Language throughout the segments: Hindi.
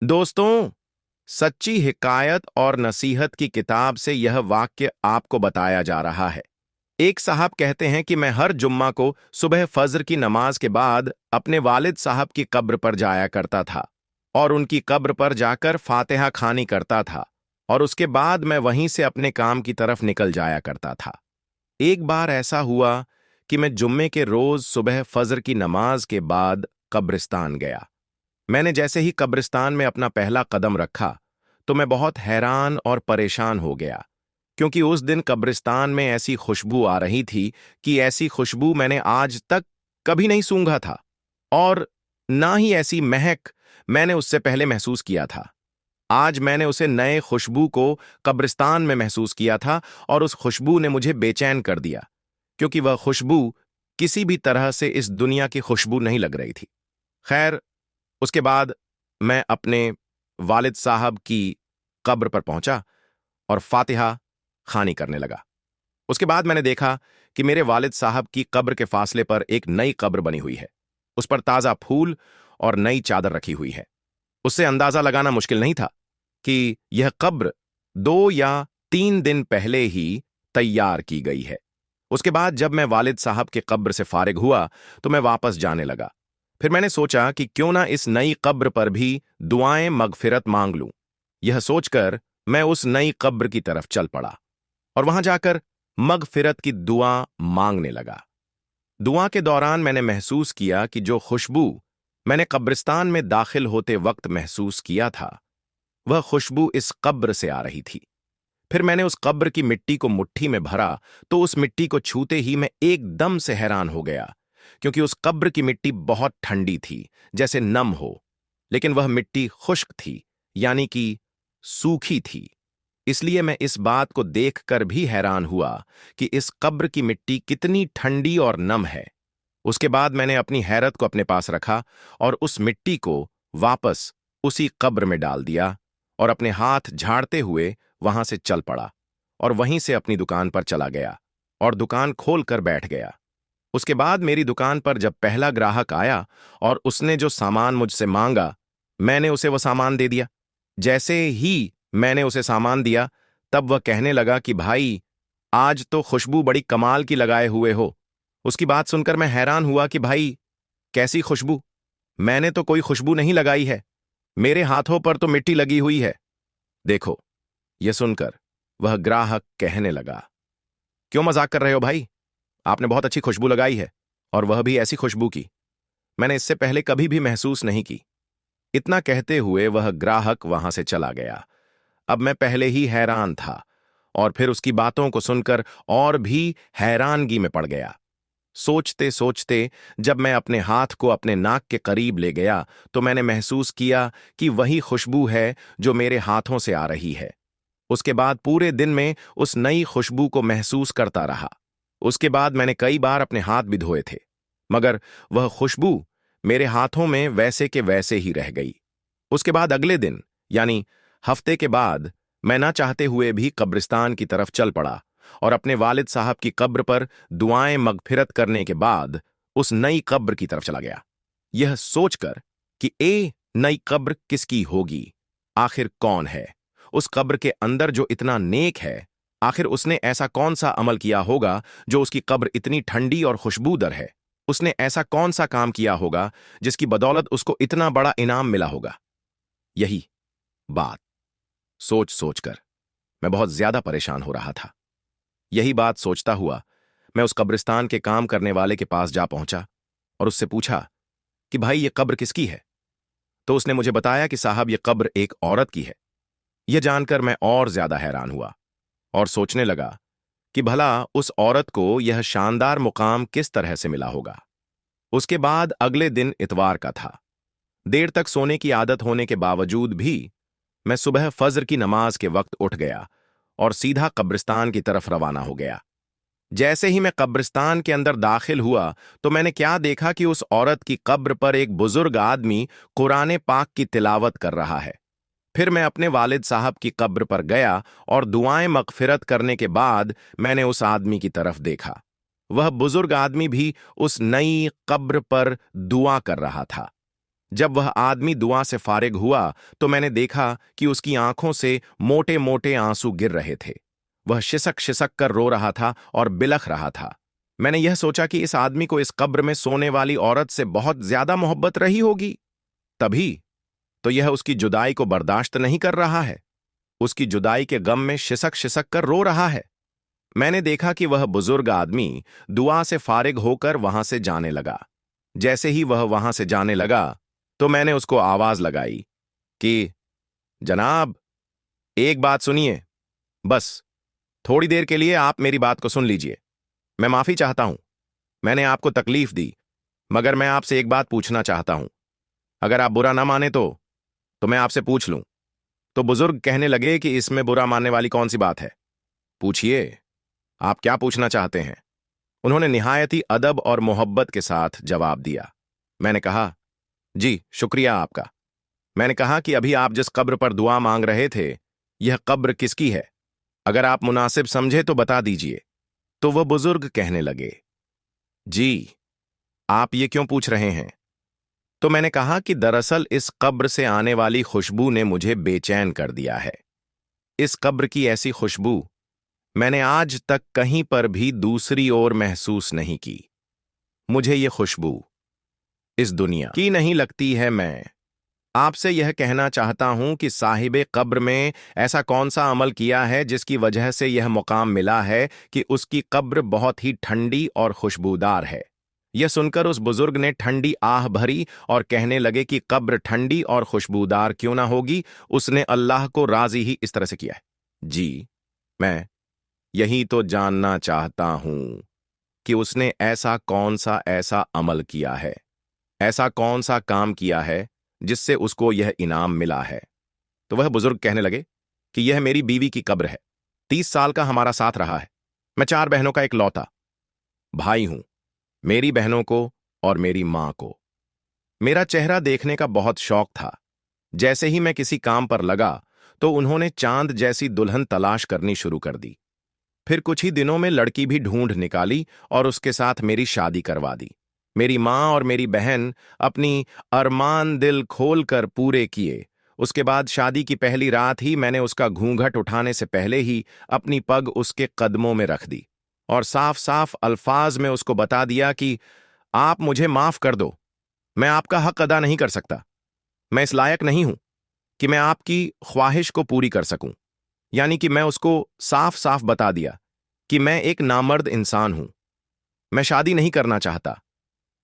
दोस्तों, सच्ची हिकायत और नसीहत की किताब से यह वाक्य आपको बताया जा रहा है। एक साहब कहते हैं कि मैं हर जुम्मा को सुबह फज्र की नमाज के बाद अपने वालिद साहब की कब्र पर जाया करता था और उनकी कब्र पर जाकर फातिहा खानी करता था और उसके बाद मैं वहीं से अपने काम की तरफ निकल जाया करता था। एक बार ऐसा हुआ कि मैं जुम्मे के रोज सुबह फज्र की नमाज के बाद कब्रिस्तान गया। मैंने जैसे ही कब्रिस्तान में अपना पहला कदम रखा तो मैं बहुत हैरान और परेशान हो गया, क्योंकि उस दिन कब्रिस्तान में ऐसी खुशबू आ रही थी कि ऐसी खुशबू मैंने आज तक कभी नहीं सूंघा था, और ना ही ऐसी महक मैंने उससे पहले महसूस किया था। आज मैंने उसे नए खुशबू को कब्रिस्तान में महसूस किया था और उस खुशबू ने मुझे बेचैन कर दिया, क्योंकि वह खुशबू किसी भी तरह से इस दुनिया की खुशबू नहीं लग रही थी। खैर, उसके बाद मैं अपने वालिद साहब की कब्र पर पहुंचा और फातिहा खानी करने लगा। उसके बाद मैंने देखा कि मेरे वालिद साहब की कब्र के फासले पर एक नई कब्र बनी हुई है। उस पर ताजा फूल और नई चादर रखी हुई है। उससे अंदाजा लगाना मुश्किल नहीं था कि यह कब्र 2 या 3 दिन पहले ही तैयार की गई है। उसके बाद जब मैं वालिद साहब के कब्र से फारिग हुआ तो मैं वापस जाने लगा। फिर मैंने सोचा कि क्यों ना इस नई कब्र पर भी दुआएं मगफिरत मांग लूं। यह सोचकर मैं उस नई कब्र की तरफ चल पड़ा और वहां जाकर मगफिरत की दुआ मांगने लगा। दुआ के दौरान मैंने महसूस किया कि जो खुशबू मैंने कब्रिस्तान में दाखिल होते वक्त महसूस किया था, वह खुशबू इस कब्र से आ रही थी। फिर मैंने उस कब्र की मिट्टी को मुट्ठी में भरा तो उस मिट्टी को छूते ही मैं एकदम से हैरान हो गया, क्योंकि उस कब्र की मिट्टी बहुत ठंडी थी, जैसे नम हो, लेकिन वह मिट्टी खुश्क थी, यानी कि सूखी थी। इसलिए मैं इस बात को देखकर भी हैरान हुआ कि इस कब्र की मिट्टी कितनी ठंडी और नम है। उसके बाद मैंने अपनी हैरत को अपने पास रखा और उस मिट्टी को वापस उसी कब्र में डाल दिया और अपने हाथ झाड़ते हुए वहां से चल पड़ा और वहीं से अपनी दुकान पर चला गया और दुकान खोल कर बैठ गया। उसके बाद मेरी दुकान पर जब पहला ग्राहक आया और उसने जो सामान मुझसे मांगा, मैंने उसे वह सामान दे दिया। जैसे ही मैंने उसे सामान दिया, तब वह कहने लगा कि भाई, आज तो खुशबू बड़ी कमाल की लगाए हुए हो। उसकी बात सुनकर मैं हैरान हुआ कि भाई, कैसी खुशबू? मैंने तो कोई खुशबू नहीं लगाई है। मेरे हाथों पर तो मिट्टी लगी हुई है। देखो, यह सुनकर वह ग्राहक कहने लगा, क्यों मजाक कर रहे हो भाई? आपने बहुत अच्छी खुशबू लगाई है, और वह भी ऐसी खुशबू की मैंने इससे पहले कभी भी महसूस नहीं की। इतना कहते हुए वह ग्राहक वहां से चला गया। अब मैं पहले ही हैरान था और फिर उसकी बातों को सुनकर और भी हैरानगी में पड़ गया। सोचते सोचते जब मैं अपने हाथ को अपने नाक के करीब ले गया तो मैंने महसूस किया कि वही खुशबू है जो मेरे हाथों से आ रही है। उसके बाद पूरे दिन में उस नई खुशबू को महसूस करता रहा। उसके बाद मैंने कई बार अपने हाथ भी धोए थे, मगर वह खुशबू मेरे हाथों में वैसे के वैसे ही रह गई। उसके बाद अगले दिन, यानी हफ्ते के बाद, मैं ना चाहते हुए भी कब्रिस्तान की तरफ चल पड़ा और अपने वालिद साहब की कब्र पर दुआएं मगफिरत करने के बाद उस नई कब्र की तरफ चला गया, यह सोचकर कि नई कब्र किसकी होगी, आखिर कौन है उस कब्र के अंदर जो इतना नेक है। आखिर उसने ऐसा कौन सा अमल किया होगा जो उसकी कब्र इतनी ठंडी और खुशबूदर है? उसने ऐसा कौन सा काम किया होगा जिसकी बदौलत उसको इतना बड़ा इनाम मिला होगा? यही बात सोच सोचकर मैं बहुत ज्यादा परेशान हो रहा था। यही बात सोचता हुआ मैं उस कब्रिस्तान के काम करने वाले के पास जा पहुंचा और उससे पूछा कि भाई, ये कब्र किसकी है? तो उसने मुझे बताया कि साहब, ये कब्र एक औरत की है। यह जानकर मैं और ज्यादा हैरान हुआ और सोचने लगा कि भला उस औरत को यह शानदार मुकाम किस तरह से मिला होगा। उसके बाद अगले दिन इतवार का था। देर तक सोने की आदत होने के बावजूद भी मैं सुबह फज्र की नमाज के वक्त उठ गया और सीधा कब्रिस्तान की तरफ रवाना हो गया। जैसे ही मैं कब्रिस्तान के अंदर दाखिल हुआ तो मैंने क्या देखा कि उस औरत की कब्र पर एक बुजुर्ग आदमी कुरान पाक की तिलावत कर रहा है। फिर मैं अपने वालिद साहब की कब्र पर गया और दुआएं मगफिरत करने के बाद मैंने उस आदमी की तरफ देखा। वह बुजुर्ग आदमी भी उस नई कब्र पर दुआ कर रहा था। जब वह आदमी दुआ से फारिग हुआ तो मैंने देखा कि उसकी आंखों से मोटे मोटे आंसू गिर रहे थे। वह शिसक शिसक कर रो रहा था और बिलख रहा था। मैंने यह सोचा कि इस आदमी को इस कब्र में सोने वाली औरत से बहुत ज्यादा मोहब्बत रही होगी, तभी तो यह उसकी जुदाई को बर्दाश्त नहीं कर रहा है। उसकी जुदाई के गम में शिसक शिसक कर रो रहा है। मैंने देखा कि वह बुजुर्ग आदमी दुआ से फारिग होकर वहां से जाने लगा। जैसे ही वह वहां से जाने लगा तो मैंने उसको आवाज लगाई कि जनाब, एक बात सुनिए, बस थोड़ी देर के लिए आप मेरी बात को सुन लीजिए। मैं माफी चाहता हूं, मैंने आपको तकलीफ दी, मगर मैं आपसे एक बात पूछना चाहता हूं। अगर आप बुरा ना माने तो मैं आपसे पूछ लूं। तो बुजुर्ग कहने लगे कि इसमें बुरा मानने वाली कौन सी बात है, पूछिए, आप क्या पूछना चाहते हैं। उन्होंने निहायत ही अदब और मोहब्बत के साथ जवाब दिया। मैंने कहा, जी शुक्रिया आपका। मैंने कहा कि अभी आप जिस कब्र पर दुआ मांग रहे थे, यह कब्र किसकी है? अगर आप मुनासिब समझे तो बता दीजिए। तो वह बुजुर्ग कहने लगे, जी आप ये क्यों पूछ रहे हैं? तो मैंने कहा कि दरअसल इस कब्र से आने वाली खुशबू ने मुझे बेचैन कर दिया है। इस कब्र की ऐसी खुशबू मैंने आज तक कहीं पर भी दूसरी ओर महसूस नहीं की। मुझे ये खुशबू इस दुनिया की नहीं लगती है। मैं आपसे यह कहना चाहता हूं कि साहिबे कब्र में ऐसा कौन सा अमल किया है जिसकी वजह से यह मुकाम मिला है कि उसकी कब्र बहुत ही ठंडी और खुशबूदार है। यह सुनकर उस बुजुर्ग ने ठंडी आह भरी और कहने लगे कि कब्र ठंडी और खुशबूदार क्यों ना होगी, उसने अल्लाह को राजी ही इस तरह से किया है। जी मैं यही तो जानना चाहता हूं कि उसने ऐसा अमल किया है, ऐसा कौन सा काम किया है जिससे उसको यह इनाम मिला है। तो वह बुजुर्ग कहने लगे कि यह मेरी बीवी की कब्र है। 30 साल का हमारा साथ रहा है। मैं 4 बहनों का इकलौता भाई हूं, मेरी बहनों को और मेरी मां को मेरा चेहरा देखने का बहुत शौक था। जैसे ही मैं किसी काम पर लगा तो उन्होंने चांद जैसी दुल्हन तलाश करनी शुरू कर दी। फिर कुछ ही दिनों में लड़की भी ढूंढ निकाली और उसके साथ मेरी शादी करवा दी। मेरी मां और मेरी बहन अपनी अरमान दिल खोलकर पूरे किए। उसके बाद शादी की पहली रात ही मैंने उसका घूंघट उठाने से पहले ही अपनी पग उसके कदमों में रख दी और साफ साफ अल्फाज में उसको बता दिया कि आप मुझे माफ कर दो, मैं आपका हक अदा नहीं कर सकता। मैं इस लायक नहीं हूं कि मैं आपकी ख्वाहिश को पूरी कर सकूं। यानी कि मैं उसको साफ साफ बता दिया कि मैं एक नामर्द इंसान हूं, मैं शादी नहीं करना चाहता,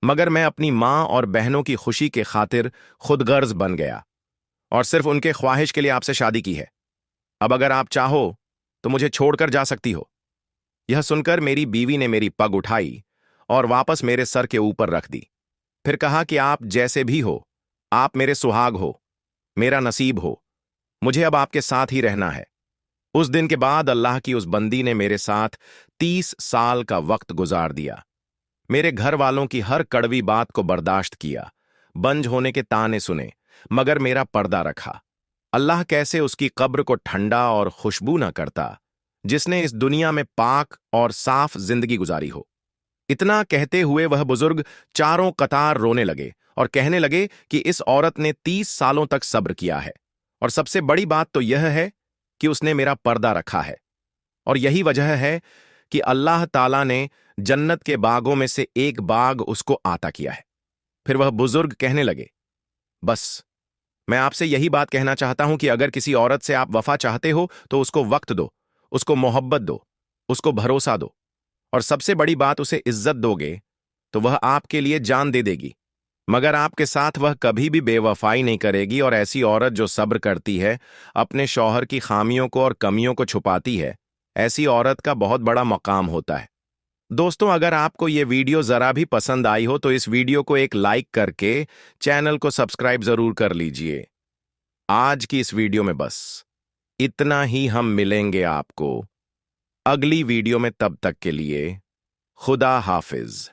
मगर मैं अपनी मां और बहनों की खुशी के खातिर खुदगर्ज बन गया और सिर्फ उनके ख्वाहिश के लिए आपसे शादी की है। अब अगर आप चाहो तो मुझे छोड़कर जा सकती हो। यह सुनकर मेरी बीवी ने मेरी पग उठाई और वापस मेरे सर के ऊपर रख दी। फिर कहा कि आप जैसे भी हो, आप मेरे सुहाग हो, मेरा नसीब हो, मुझे अब आपके साथ ही रहना है। उस दिन के बाद अल्लाह की उस बंदी ने मेरे साथ 30 साल का वक्त गुजार दिया। मेरे घर वालों की हर कड़वी बात को बर्दाश्त किया, बंज होने के ताने सुने, मगर मेरा पर्दा रखा। अल्लाह कैसे उसकी कब्र को ठंडा और खुशबू न करता, जिसने इस दुनिया में पाक और साफ जिंदगी गुजारी हो। इतना कहते हुए वह बुजुर्ग चारों कतार रोने लगे और कहने लगे कि इस औरत ने 30 सालों तक सब्र किया है और सबसे बड़ी बात तो यह है कि उसने मेरा पर्दा रखा है, और यही वजह है कि अल्लाह ताला ने जन्नत के बागों में से एक बाग उसको आता किया है। फिर वह बुजुर्ग कहने लगे, बस मैं आपसे यही बात कहना चाहता हूं कि अगर किसी औरत से आप वफा चाहते हो तो उसको वक्त दो, उसको मोहब्बत दो, उसको भरोसा दो, और सबसे बड़ी बात उसे इज्जत दोगे तो वह आपके लिए जान दे देगी। मगर आपके साथ वह कभी भी बेवफाई नहीं करेगी। और ऐसी औरत जो सब्र करती है, अपने शौहर की खामियों को और कमियों को छुपाती है, ऐसी औरत का बहुत बड़ा मकाम होता है। दोस्तों, अगर आपको ये वीडियो जरा भी पसंद आई हो तो इस वीडियो को एक लाइक करके चैनल को सब्सक्राइब जरूर कर लीजिए। आज की इस वीडियो में बस इतना ही। हम मिलेंगे आपको अगली वीडियो में, तब तक के लिए खुदा हाफिज।